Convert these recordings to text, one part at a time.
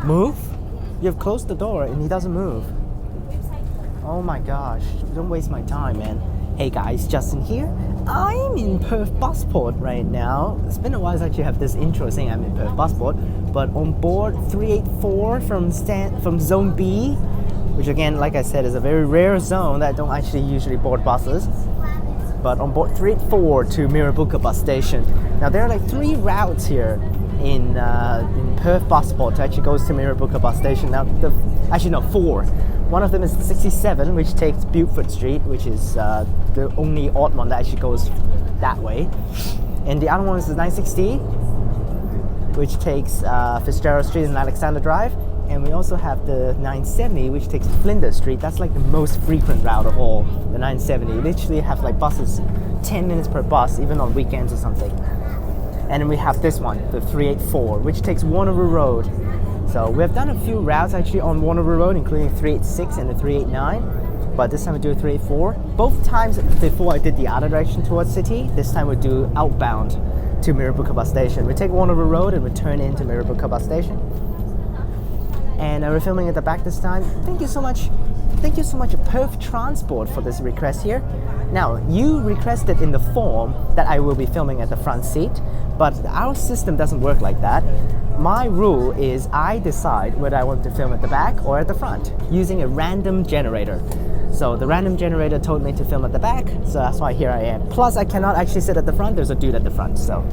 Move? You've closed the door and he doesn't move. Oh my gosh, don't waste my time, man. Hey guys, Justin here. I'm in Perth Busport right now. It's been a while since I actually have this intro saying I'm in Perth Busport, but on board 384 from Zone B, which again, like I said, is a very rare zone that don't actually usually board buses. But on board 384 to Mirrabooka bus station. Now there are like 3 routes here in Perth Busport that actually goes to Mirrabooka bus station. Now, actually no, 4. One of them is 67, which takes Beaufort Street, which is the only odd one that actually goes that way. And the other one is the 960, which takes Fitzgerald Street and Alexander Drive. And we also have the 970, which takes Flinders Street. That's like the most frequent route of all, the 970. You literally have like buses, 10 minutes per bus, even on weekends or something. And then we have this one, the 384, which takes Wanneroo Road. So we have done a few routes actually on Wanneroo Road, including 386 and the 389. But this time we do a 384. Both times before I did the other direction towards city, this time we do outbound to Mirrabooka bus station. We take Wanneroo Road and we turn into Mirrabooka bus station. And we're filming at the back this time. Thank you so much Perth Transport for this request here. Now, you requested in the form that I will be filming at the front seat, but our system doesn't work like that. My rule is I decide whether I want to film at the back or at the front using a random generator. So the random generator told me to film at the back, so that's why here I am. Plus I cannot actually sit at the front, there's a dude at the front, so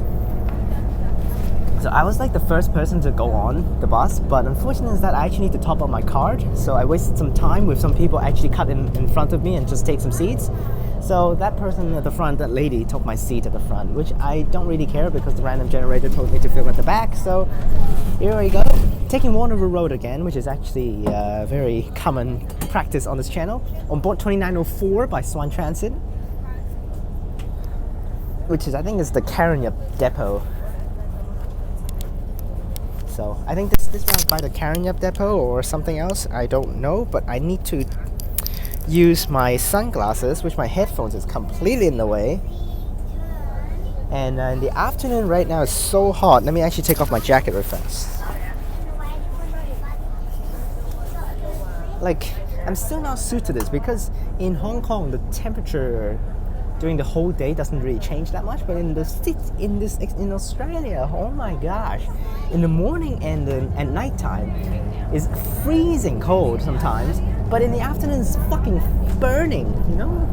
I was like the first person to go on the bus, but unfortunately is that I actually need to top up my card, so I wasted some time with some people actually cut in front of me and just take some seats. So that person at the front, that lady, took my seat at the front, which I don't really care because the random generator told me to film at the back, so here we go. Taking Wanneroo Road again, which is actually a very common practice on this channel. On board 2904 by Swan Transit, which is, I think, is the Karanyup depot. So I think this might by the Karanyup depot or something else, I don't know, but I need to use my sunglasses, which my headphones is completely in the way. And in the afternoon right now it's so hot. Let me actually take off my jacket real fast. Like, I'm still not suited to this because in Hong Kong the temperature during the whole day doesn't really change that much, but in Australia, oh my gosh, in the morning and at night time is freezing cold sometimes, but in the afternoon it's fucking burning, you know?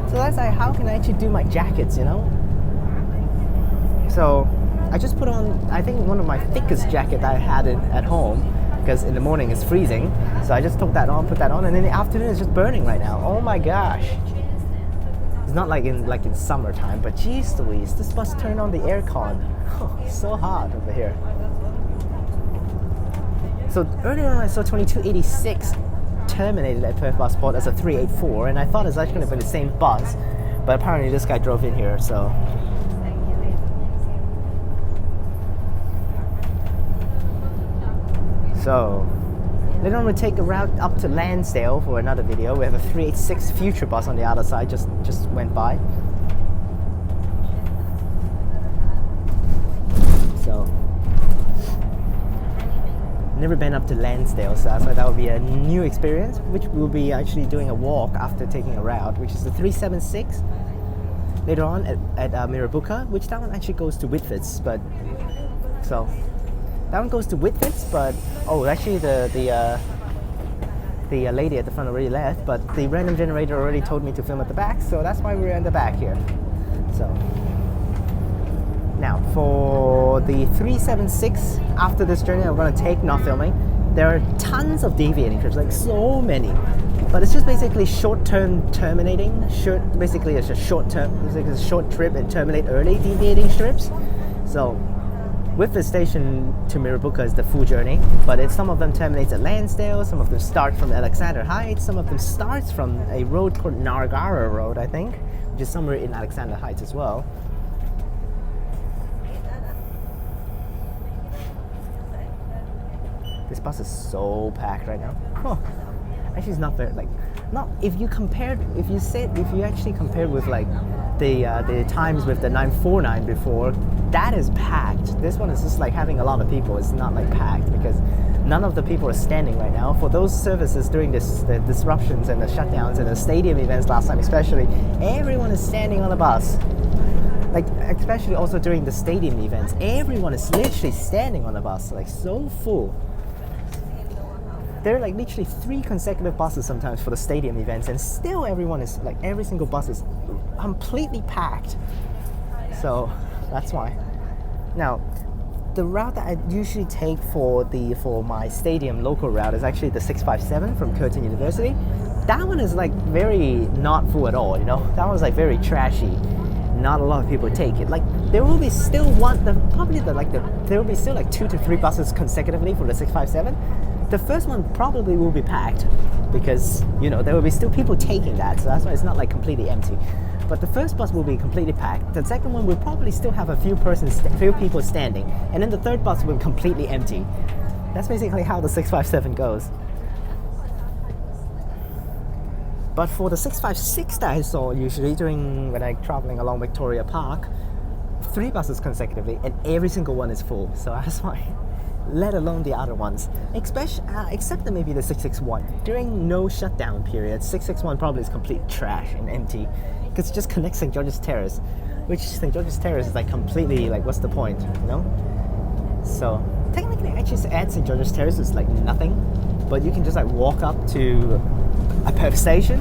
So that's like, how can I actually do my jackets, you know? So I just put on, I think, one of my thickest jacket that I had at home, because in the morning it's freezing, so I just took that on, put that on, and in the afternoon it's just burning right now. Oh my gosh. It's not like in summertime, but geez Louise, this bus turned on the aircon. Oh, it's so hot over here. So earlier on I saw 2286 terminated at Perth Busport as a 384, and I thought it was actually going to be the same bus, but apparently this guy drove in here, so. Later on we'll take a route up to Lansdale for another video. We have a 386 Future bus on the other side, just went by. So, never been up to Lansdale, so I thought that would be a new experience, which we'll be actually doing a walk after taking a route, which is the 376. Later on at Mirrabooka, which that one actually goes to Whitfords, but so. That one goes to Whitfords, but oh, actually the lady at the front already left, but the random generator already told me to film at the back, so that's why we're in the back here. So now for the 376, after this journey I'm going to take, not filming, there are tons of deviating trips, like so many, but it's just basically short-term terminating. Basically it's a short trip and terminate early deviating strips. So with the station to Mirrabooka is the full journey, but some of them terminates at Lansdale, some of them start from Alexander Heights, some of them starts from a road called Nargara Road, I think, which is somewhere in Alexander Heights as well. This bus is so packed right now. Oh, actually it's not very, like, Not if you actually compared with like the times with the 949 before, that is packed. This one is just like having a lot of people. It's not like packed because none of the people are standing right now. For those services during the disruptions and the shutdowns and the stadium events last time especially, everyone is standing on the bus. Like, especially also during the stadium events, everyone is literally standing on the bus, like so full. There are like literally 3 consecutive buses sometimes for the stadium events, and still everyone is like, every single bus is completely packed. So that's why. Now, the route that I usually take for my stadium local route is actually the 657 from Curtin University. That one is like very not full at all, you know. That one's like very trashy. Not a lot of people take it. Like there will be still there will be still like 2 to 3 buses consecutively for the 657. The first one probably will be packed because, you know, there will be still people taking that, so that's why it's not like completely empty. But the first bus will be completely packed. The second one will probably still have a few people standing, and then the third bus will be completely empty. That's basically how the 657 goes. But for the 656 that I saw usually when I'm traveling along Victoria Park, 3 buses consecutively, and every single one is full. So that's why. Let alone the other ones, except that maybe the 661. During no shutdown period, 661 probably is complete trash and empty because it just connects St. George's Terrace, which St. George's Terrace is like completely like, what's the point, you know? So technically actually to add St. George's Terrace is like nothing, but you can just like walk up to a Perth station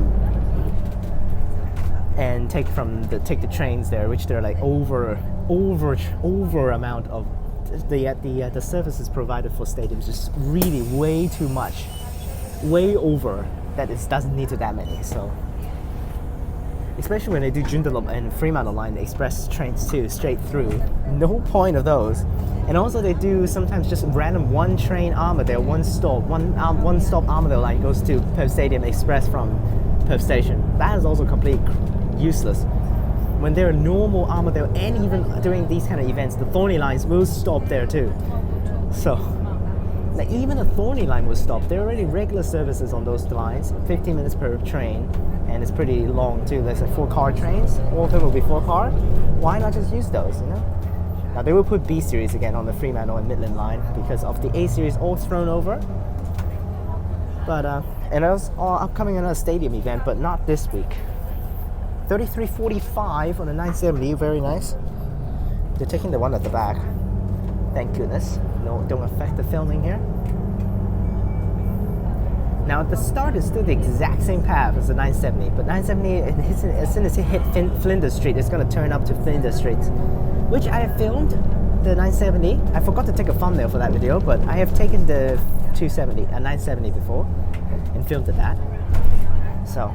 and take the trains there, which they're like over amount of the services provided for stadiums, just really way too much, way over that. It doesn't need to that many. So especially when they do Joondalup and Fremantle line, the express trains too, straight through, no point of those. And also they do sometimes just random one train Armadale, one stop Armadale line goes to Perth Stadium Express from Perth Station. That is also completely useless. When there are normal Armadale, and even during these kind of events, the Thorney lines will stop there too. So, like even a Thorney line will stop. There are already regular services on those lines, 15 minutes per train, and it's pretty long too. There's like 4-car trains. All of them will be 4-car. Why not just use those, you know? Now they will put B series again on the Fremantle and Midland line because of the A series all thrown over. But and it's all upcoming another stadium event, but not this week. 3345 on the 970, very nice. They're taking the one at the back. Thank goodness. No, don't affect the filming here. Now at the start is still the exact same path as the 970, but 970, as soon as it hit Flinders Street, it's going to turn up to Flinders Street, which I have filmed the 970. I forgot to take a thumbnail for that video, but I have taken the 970 before and filmed that. So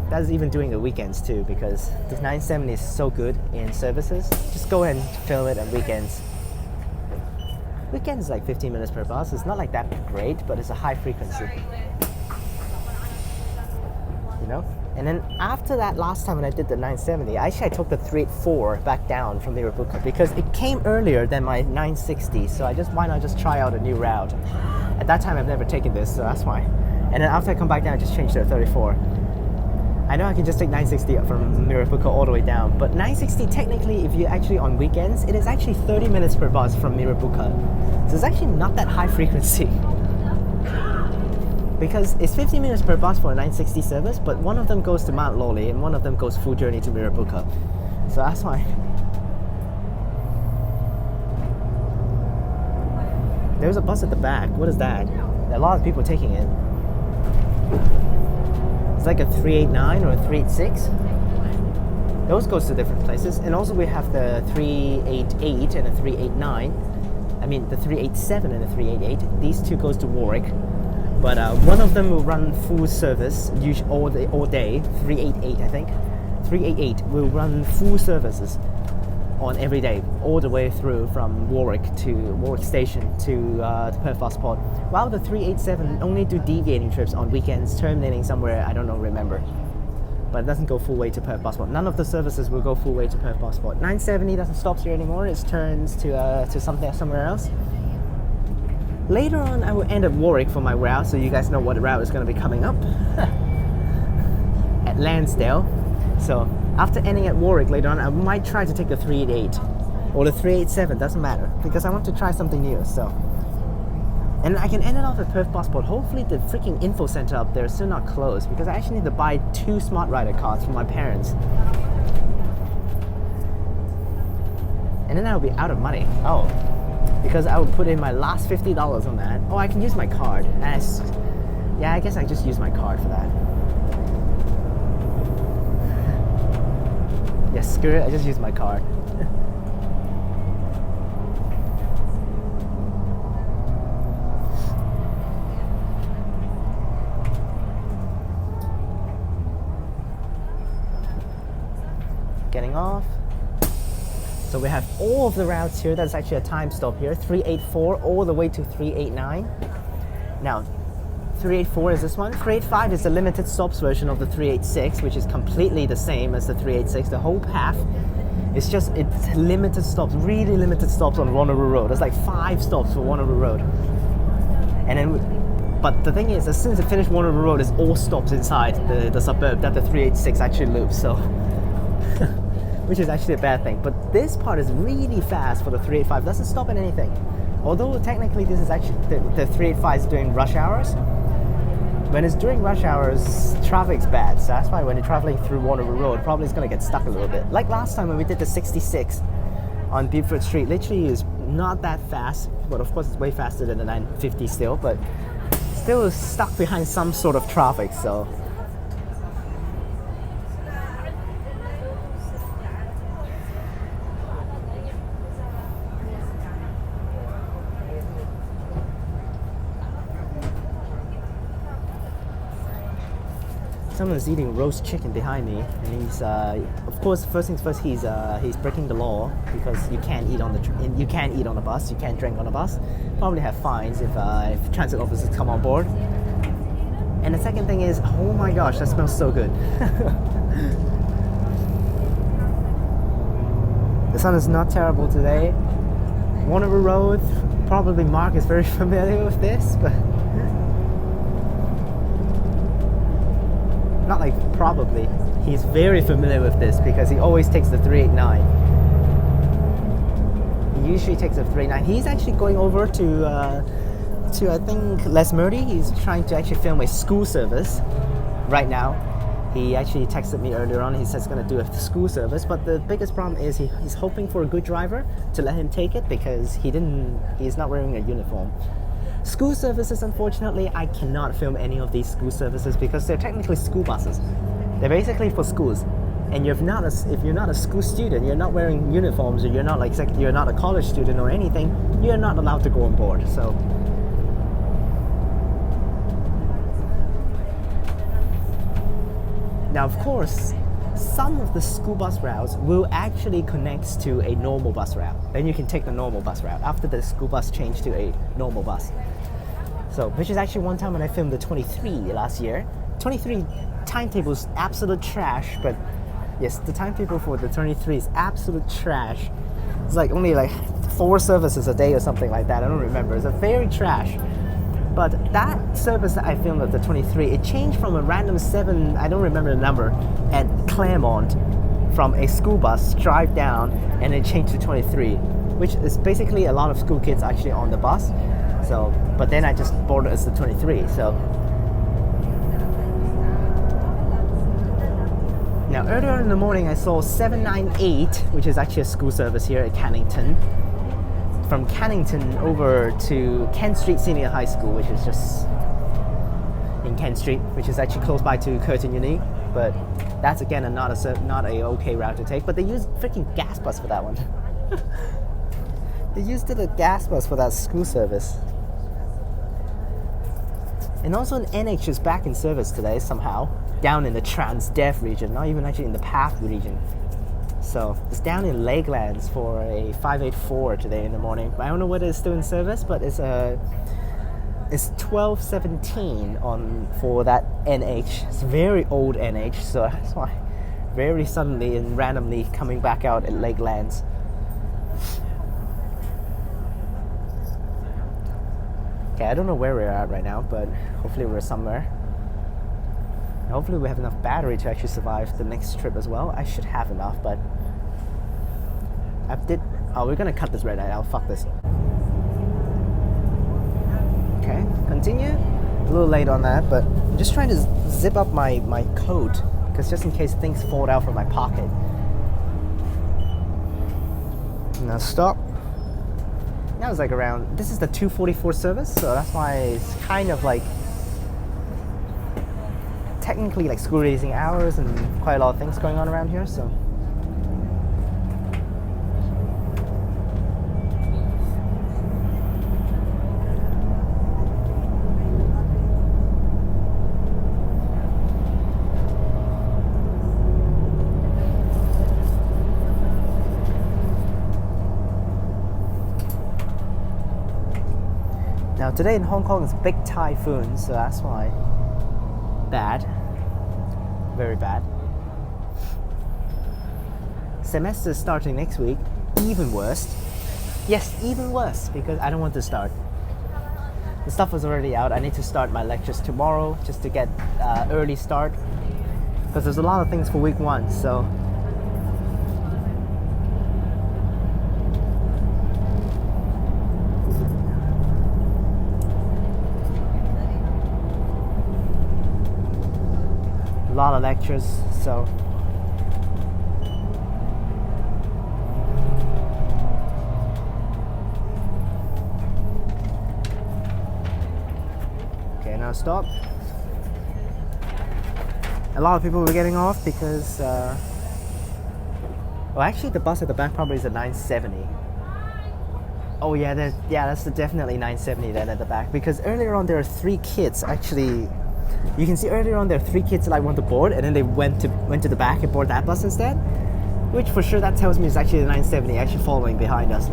that's even doing the weekends too, because the 970 is so good in services. Just go ahead and film it on weekends. Weekends like 15 minutes per bus. It's not like that great, but it's a high frequency. You know? And then after that, last time when I did the 970, I took the 384 back down from Mirrabooka because it came earlier than my 960. So why not just try out a new route? At that time, I've never taken this, so that's why. And then after I come back down, I just changed to a 34. I know I can just take 960 from Mirrabooka all the way down, but 960 technically, if you're actually on weekends, it is actually 30 minutes per bus from Mirrabooka. So it's actually not that high frequency. Because it's 50 minutes per bus for a 960 service, but one of them goes to Mount Lawley and one of them goes full journey to Mirrabooka. So that's why. There's a bus at the back. What is that? There are a lot of people taking it. It's like a 389 or a 386. Those goes to different places. And also we have the 388 and a 389. I mean the 387 and the 388. These two goes to Warwick. But one of them will run full service all day. 388 I think. 388 will run full services on every day, all the way through from Warwick Station to Perth Busport. While the 387 only do deviating trips on weekends, terminating somewhere I don't remember. But it doesn't go full way to Perth Busport. None of the services will go full way to Perth Busport. 970 doesn't stop here anymore. It turns to somewhere else. Later on, I will end at Warwick for my route, so you guys know what route is going to be coming up. at Lansdale. So after ending at Warwick later on, I might try to take the 388 or the 387, doesn't matter, because I want to try something new. So, and I can end it off at Perth Busport. Hopefully the freaking info center up there is still not closed, because I actually need to buy 2 Smart Rider cards for my parents. And then I'll be out of money. Oh, because I would put in my last $50 on that. Oh, I can use my card. Yeah, I guess I just use my card for that. Yeah, screw it, I just use my card. Getting off. So we have all of the routes here. That's actually a time stop here. 384 all the way to 389. Now, 384 is this one. 385 is the limited stops version of the 386, which is completely the same as the 386. The whole path is just, it's limited stops, really limited stops on Wanneroo Road. There's like 5 stops for Wanneroo Road. And then, but the thing is, as soon as it finished Wanneroo Road, it's all stops inside the suburb that the 386 actually loops. So. Which is actually a bad thing, but this part is really fast for the 385. Doesn't stop at anything. Although technically this is actually the 385 is doing rush hours. When it's during rush hours, traffic's bad. So that's why when you're traveling through Wanneroo Road, probably it's gonna get stuck a little bit. Like last time when we did the 66 on Beaufort Street, literally is not that fast, but of course it's way faster than the 950 still, but still is stuck behind some sort of traffic. So. Someone's eating roast chicken behind me, and he's, of course, first things first, he's breaking the law, because you can't eat on the bus, you can't drink on the bus. Probably have fines if transit officers come on board. And the second thing is, oh my gosh, that smells so good. The sun is not terrible today. Wanneroo Road, probably Mark is very familiar with this, but. Not like probably, he's very familiar with this because he always takes the 389. He usually takes the 389. He's actually going over to I think Les Murdy. He's trying to actually film a school service right now. He actually texted me earlier on. He says he's going to do a school service, but the biggest problem is he's hoping for a good driver to let him take it because he's not wearing a uniform. School services, unfortunately, I cannot film any of these school services because they're technically school buses. They're basically for schools. And if you're not a school student, you're not wearing uniforms, or you're not a college student or anything, you're not allowed to go on board. So now, of course, some of the school bus routes will actually connect to a normal bus route. Then you can take the normal bus route after the school bus changed to a normal bus. So, which is actually one time when I filmed the 23 last year. 23 timetable is absolute trash, but yes, the timetable for the 23 is absolute trash. It's like only like 4 services a day or something like that. I don't remember. It's a very trash. But that service that I filmed at the 23, it changed from a random 7, I don't remember the number, at Claremont, from a school bus drive down, and it changed to 23, which is basically a lot of school kids actually on the bus. So, but then I just boarded as the 23. So now earlier in the morning I saw 798, which is actually a school service here at Cannington. From Cannington over to Kent Street Senior High School, which is just in Kent Street, which is actually close by to Curtin Uni, but that's again not a okay route to take. But they used freaking gas bus for that one. They used the gas bus for that school service. And also an NH is back in service today somehow, down in the Transperth region, not even actually in the Perth region. So it's down in Lakelands for a 584 today in the morning. I don't know whether it's still in service, but it's 1217 on for that NH. It's a very old NH, so that's why very suddenly and randomly coming back out at Lakelands. Okay, I don't know where we're at right now, but hopefully we're somewhere. Hopefully we have enough battery to actually survive the next trip as well. I should have enough, but we're gonna cut this red light out. Fuck this. Okay, continue. A little late on that, but I'm just trying to zip up my coat, because just in case things fall out from my pocket. Now stop. That was like around, this is the 2:44 service, so that's why it's kind of like technically like school racing hours and quite a lot of things going on around here, so. Now today in Hong Kong is big typhoon, so that's why. Bad. Very bad. Semester starting next week, even worse. Yes, even worse, because I don't want to start. The stuff was already out. I need to start my lectures tomorrow just to get early start, because there's a lot of things for week 1, so. A lot of lectures, so. Okay, now stop. A lot of people were getting off because, well, actually the bus at the back probably is a 970. Oh yeah, that's definitely 970 then at the back, because earlier on there are 3 kids actually. You can see earlier on there are 3 kids like want to board, and then they went to the back and board that bus instead, which for sure that tells me it's actually the 970 actually following behind us,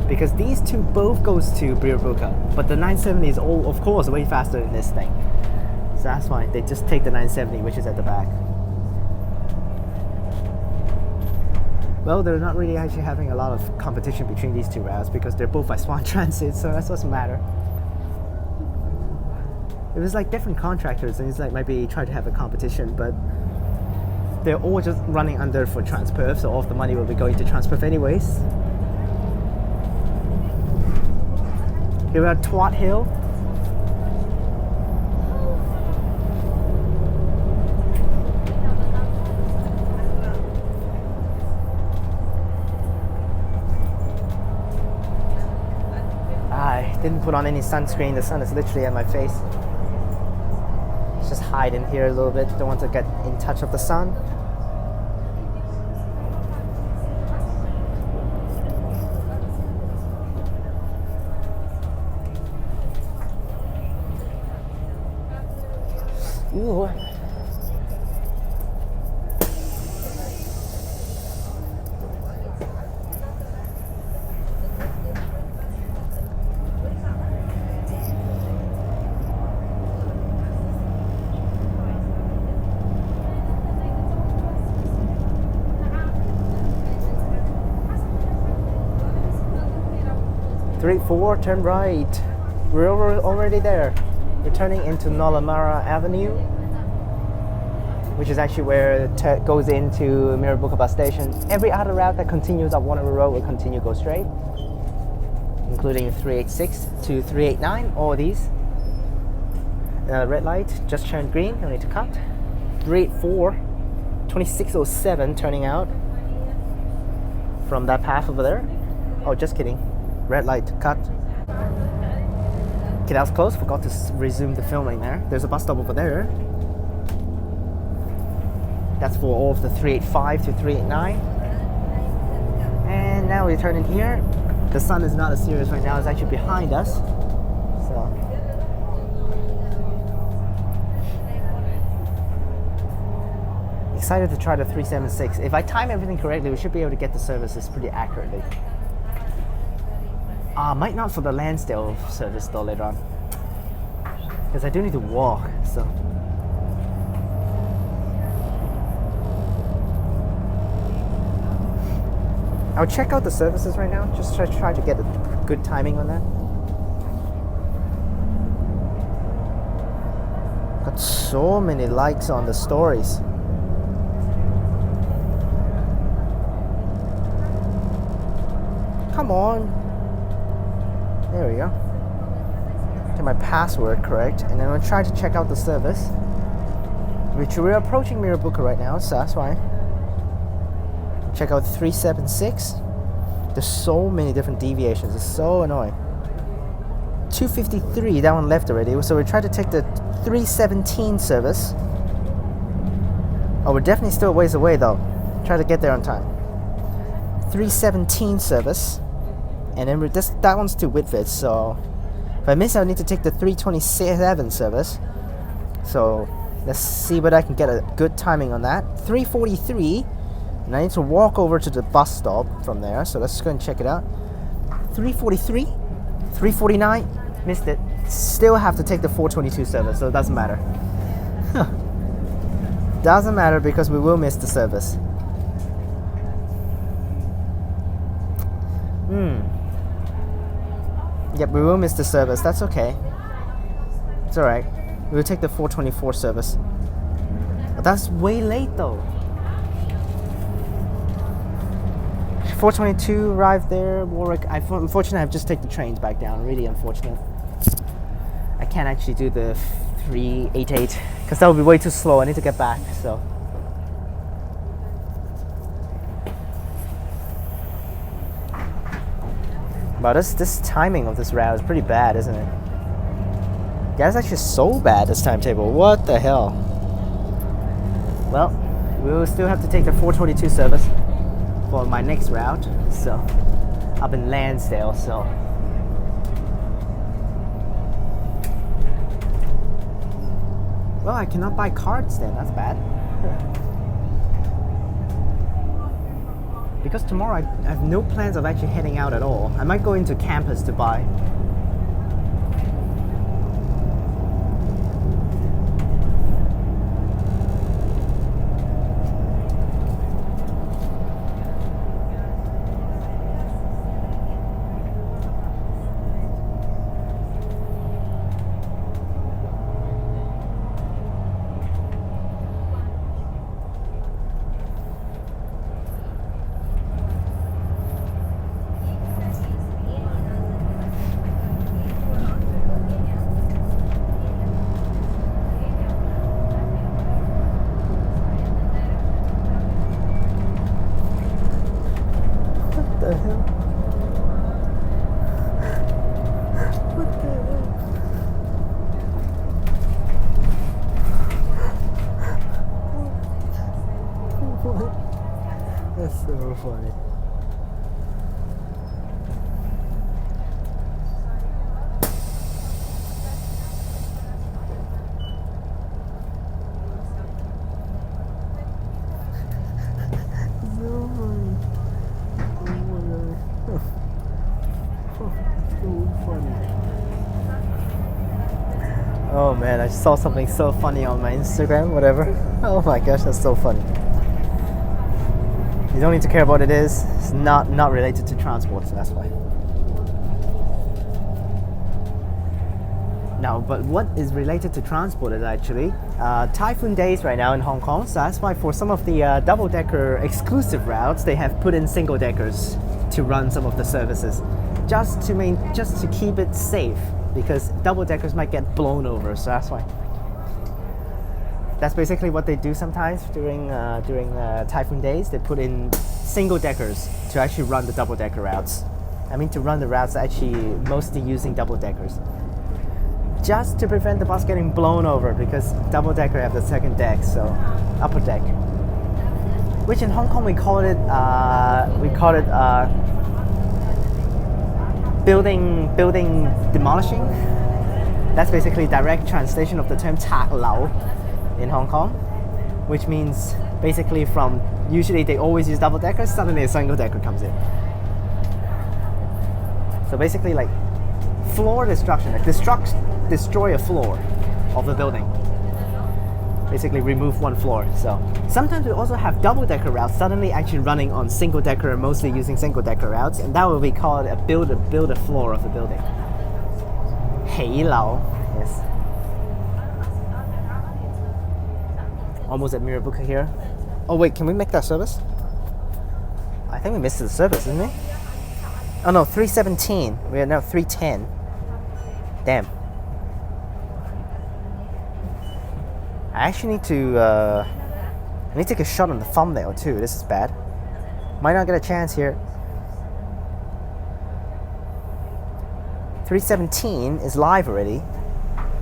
because these 2 both goes to Mirrabooka, but the 970 is all of course way faster than this thing, so that's why they just take the 970, which is at the back. Well, they're not really actually having a lot of competition between these 2 routes because they're both by Swan Transit, so that doesn't matter. It was like different contractors, and it's like maybe try to have a competition, but they're all just running under for Transperth, so all of the money will be going to Transperth anyways. Here we're at Twat Hill. I didn't put on any sunscreen, the sun is literally at my face. Just hide in here a little bit, don't want to get in touch with the sun. Ooh. 3-4, turn right. We're already there. We're turning into Nollamara Avenue, which is actually where it goes into Mirrabooka bus station. Every other route that continues up Wanneroo Road will continue go straight, including 386 to 389, all these. Red light, just turned green, no need to cut. 384, 2607 turning out from that path over there. Oh, just kidding. Red light, cut. Okay, that was close, forgot to resume the filming there. There's a bus stop over there. That's for all of the 385 to 389. And now we turn in here. The sun is not as serious right now, it's actually behind us. So. Excited to try the 376. If I time everything correctly, we should be able to get the services pretty accurately. Might not for the Lansdale service though later on, because I do need to walk, so. I'll check out the services right now, just try to get a good timing on that. so many likes on the stories. Come on. There we go. Get my password correct, and then I'm gonna try to check out the service. Which we're approaching Mirrabooka right now, so that's why. Check out 376. There's so many different deviations. It's so annoying. 253, that one left already. So we try to take the 317 service. Oh, we're definitely still a ways away though. Try to get there on time. 317 service. And then that one's to Whitford, so if I miss, I'll need to take the 327 service. So let's see whether I can get a good timing on that. 343, and I need to walk over to the bus stop from there. So let's go and check it out. 343, 349, missed it. Still have to take the 422 service, so it doesn't matter. Doesn't matter because we will miss the service. Yep, we will miss the service. That's okay. It's alright. We'll take the 424 service. But that's way late though. 422 arrived there. Warwick. Unfortunately, I have just take the trains back down. Really unfortunate. I can't actually do the 388 because that would be way too slow. I need to get back. So. But this timing of this route is pretty bad, isn't it? Yeah, it's actually so bad, this timetable. What the hell? Well, we will still have to take the 422 service for my next route. So, up in Lansdale, so. Well, I cannot buy cards then, that's bad. Because tomorrow I have no plans of actually heading out at all. I might go into campus to buy. That's so funny. Oh man, I saw something so funny on my Instagram, whatever. Oh my gosh, that's so funny. You don't need to care about what it is. It's not related to transport, so that's why. Now, but what is related to transport is actually typhoon days right now in Hong Kong. So that's why for some of the double-decker exclusive routes, they have put in single-deckers to run some of the services, just to keep it safe, because double-deckers might get blown over. So that's why. That's basically what they do sometimes during typhoon days. They put in single-deckers to actually run the double-decker routes. I mean, to run the routes actually mostly using double-deckers, just to prevent the bus getting blown over, because double-decker have the second deck, so upper deck, which in Hong Kong we call it building demolishing. That's basically direct translation of the term 拆樓 in Hong Kong, which means basically from usually they always use double deckers, suddenly a single decker comes in. So basically like floor destruction, like destroy a floor of the building. Basically remove one floor. So sometimes we also have double decker routes suddenly actually running on single decker, mostly using single decker routes, and that will be called a build a floor of the building. 起樓, yes. Almost at Mirrabooka here. Oh wait, can we make that service? I think we missed the service, isn't it? Oh no, 317. We are now 310. Damn. I actually need to I need to take a shot on the thumbnail too. This is bad. Might not get a chance here. 317 is live already.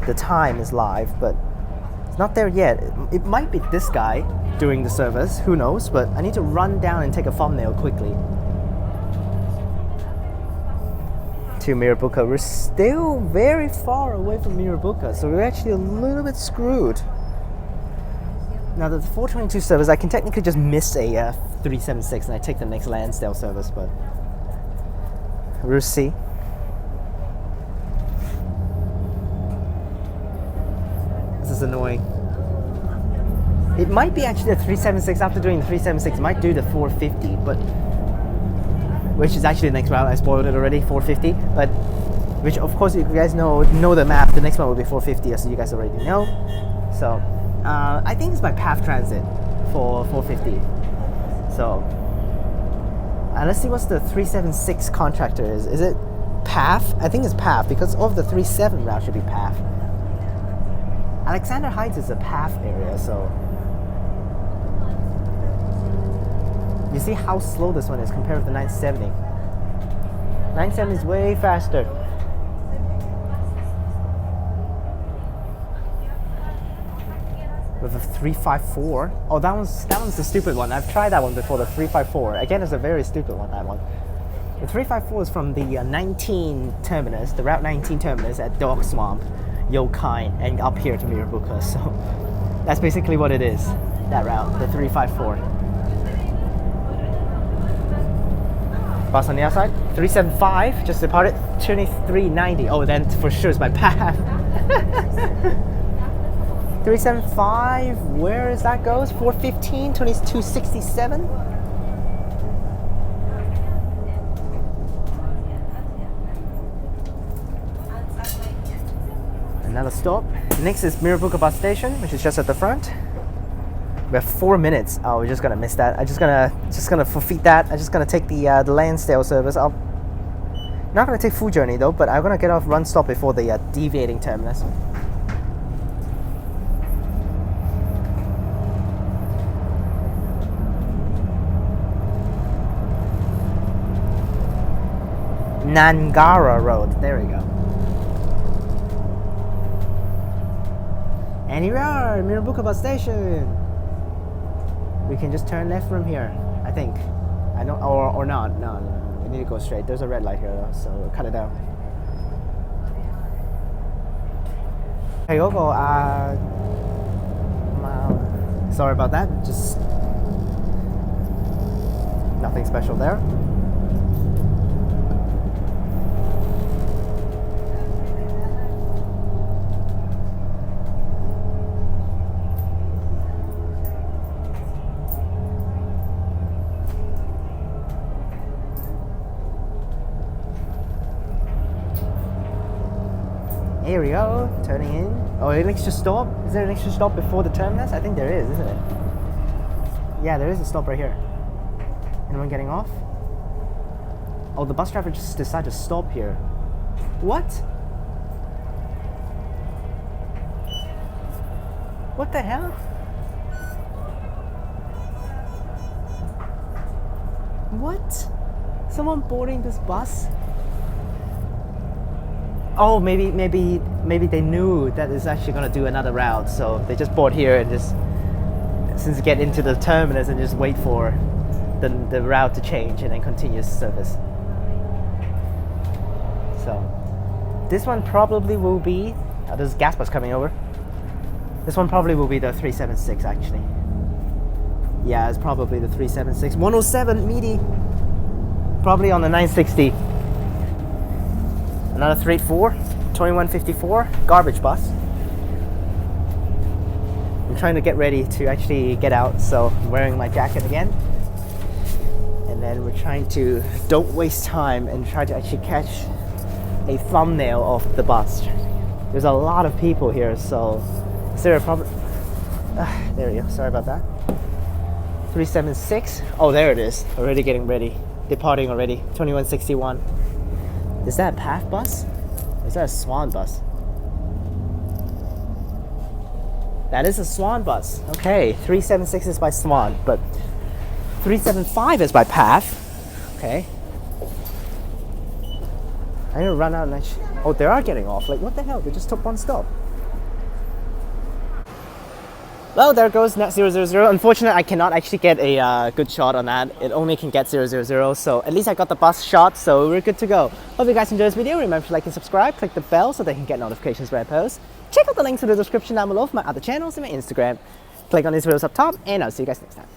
The time is live, but it's not there yet. It might be this guy doing the service, who knows, but I need to run down and take a thumbnail quickly. To Mirrabooka. We're still very far away from Mirrabooka, so we're actually a little bit screwed. Now the 422 service, I can technically just miss a 376 and I take the next Lansdale service, but we'll see. This is annoying. It might be actually the 376. After doing the 376, it might do the 450, but which is actually the next route. I spoiled it already, 450. But which, of course, if you guys know the map, the next one will be 450, as you guys already know. So I think it's by Path Transit for 450. So let's see what's the 376 contractor is. Is it Path? I think it's Path because all of the 37 route should be Path. Alexander Heights is a Path area, so you see how slow this one is compared with the 970. 970 is way faster. With a 354. Oh, that one's the stupid one. I've tried that one before, the 354. Again, it's a very stupid one, that one. The 354 is from the 19 terminus, the Route 19 terminus at Dog Swamp, Yokine, and up here to Mirrabooka. So that's basically what it is, that route, the 354. Bus on the outside, 375, just departed, 2390. Oh, then for sure it's by Path. 375, where is that goes? 415, 2267. Another stop. Next is Mirrabooka bus station, which is just at the front. We have 4 minutes. Oh, we're just gonna miss that. I'm just gonna forfeit that. I'm just gonna take the Lansdale service. I'm not gonna take full journey though, but I'm gonna get off run stop before the deviating terminus. Wanneroo Road. There we go. And here we are, Mirrabooka bus station. We can just turn left from here, I think. I know, or not. No. We need to go straight. There's a red light here though, so we'll cut it down. Hey, Gogo, sorry about that. Just nothing special there. Here we go, turning in. Oh, an extra stop? Is there an extra stop before the terminus? I think there is, isn't it? Yeah, there is a stop right here. Anyone getting off? Oh, the bus driver just decided to stop here. What? What the hell? What? Someone boarding this bus? Oh, maybe they knew that it's actually gonna do another route, so they just board here and just since get into the terminus and just wait for the route to change and then continue service. So this one probably will be there's a gas bus coming over. This one probably will be the 376 actually. Yeah, it's probably the 376. 107 meaty. Probably on the 960. Another 384, 2154, garbage bus. I'm trying to get ready to actually get out, so I'm wearing my jacket again. And then we're trying to don't waste time and try to actually catch a thumbnail of the bus. There's a lot of people here, so is there a problem? There we go. Sorry about that. 376. Oh, there it is. Already getting ready. Departing already. 2161. Is that a Perth bus? Or is that a Swan bus? That is a Swan bus. Okay, 376 is by Swan, but 375 is by Perth. Okay. I need to run out and oh, they are getting off. Like, what the hell? They just took one stop. Well, there goes net 000. Unfortunately, I cannot actually get a good shot on that. It only can get 000, so at least I got the bus shot, so we're good to go. Hope you guys enjoyed this video. Remember to like and subscribe, click the bell so that you can get notifications when I post. Check out the links in the description down below for my other channels and my Instagram. Click on these videos up top, and I'll see you guys next time.